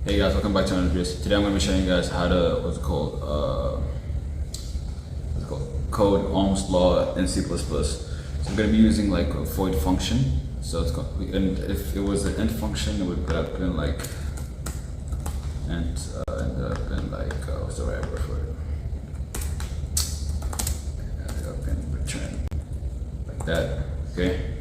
Hey guys, welcome back to another video. Today I'm going to be showing you guys how to code Ohm's law in C++. So I'm going to be using like a void function. So it's called, and if it was an int function, it would put up in like int what's the right word for it? End up in return like that. Okay.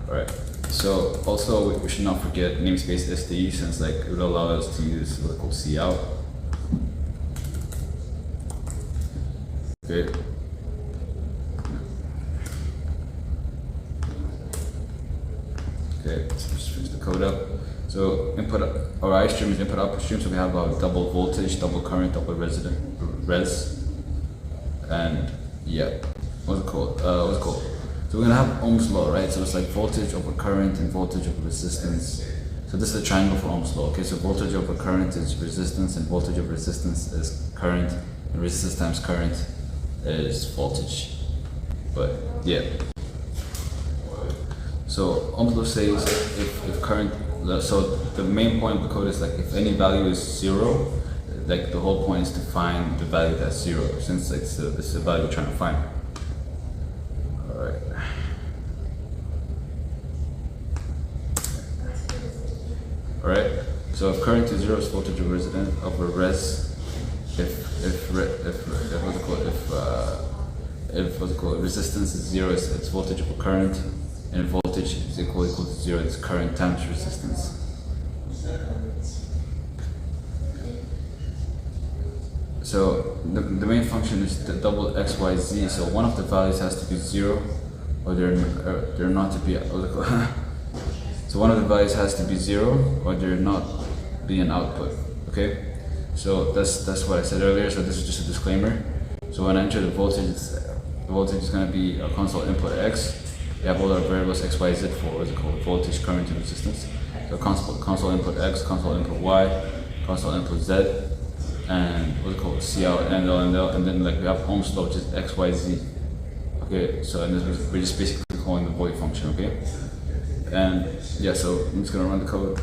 All right. So also we should not forget namespace STE, since like it would allow us to use what's called cout. Okay. Okay, let's just finish the code up. So input or I stream is input output stream. So we have double voltage, double current, double res, and yeah, what's it called? So we're gonna have Ohm's law, right? So it's like voltage over current and voltage over resistance. So this is a triangle for Ohm's law. Okay, so voltage over current is resistance, and voltage over resistance is current, and resistance times current is voltage. But yeah. So Ohm's law says if current, so the main point of the code is like if any value is 0, like the whole point is to find the value that's 0, since it's the value we're trying to find. Alright. Alright. So if current is 0, it's voltage over res. If resistance is 0, it's voltage over current, and if voltage is equal to 0, it's current times resistance. So the main function is the double xyz. So one of the values has to be 0, or they're not to be. So one of the values has to be 0, or they're not be an output. Okay. So that's what I said earlier. So this is just a disclaimer. So when I enter the voltage is going to be a console input x. You have all our variables x, y, z for what's it called, voltage, current, and resistance. So console input x, console input y, console input z, and what's it called, cout, and then like we have Ohm's law, which is x, y, z. Okay, so and this we're just basically calling the void function. Okay, and yeah, so I'm just gonna run the code.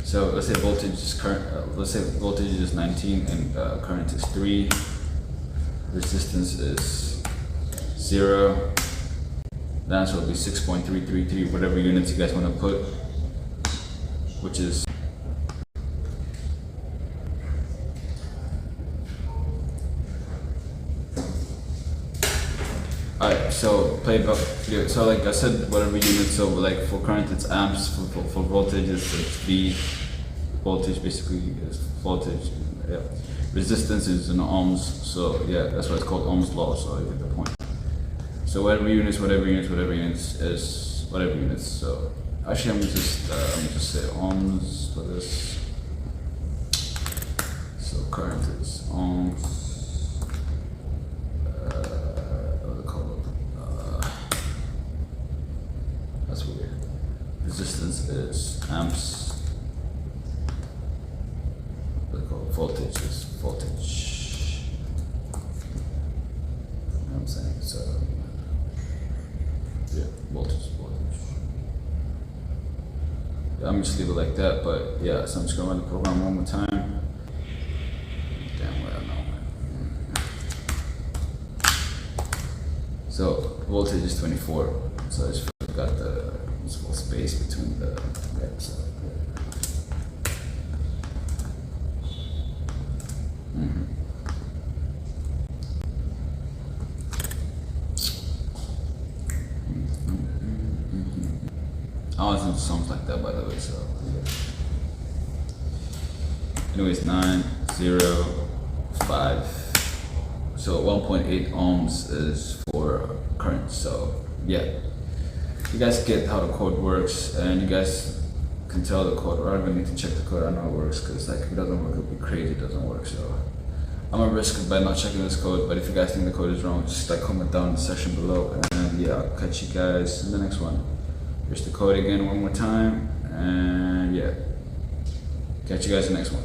So let's say voltage is let's say voltage is 19 and current is 3. Resistance is 0. The answer will be 6.333, whatever units you guys want to put, which is alright. So so like I said, whatever units. So like for current it's amps, for voltage it's V. Voltage basically is voltage. Yeah. Resistance is in ohms. So yeah, that's why it's called Ohm's law. So you get the point. So whatever units is whatever units. So actually, I'm gonna just say ohms for this. So current is ohms. That's weird. Resistance is amps. Voltage is voltage. You know what I'm saying? So yeah, voltage is voltage. Yeah, I'm just leave it like that, but yeah, so I'm just gonna run the program one more time. Damn well, I know, man. So voltage is 24. So I just got the small space between the gaps. I always do songs like that, by the way. So, anyways, 9, 0, 5. So 1.8 ohms is for current. So yeah, you guys get how the code works, and you guys can tell the code. Or I don't even need to check the code. I know it works, because like if it doesn't work, it'll be crazy. It doesn't work. So I'm gonna risk it by not checking this code. But if you guys think the code is wrong, just like comment down in the section below, and yeah, I'll catch you guys in the next one. Here's the code again one more time, and yeah, catch you guys in the next one.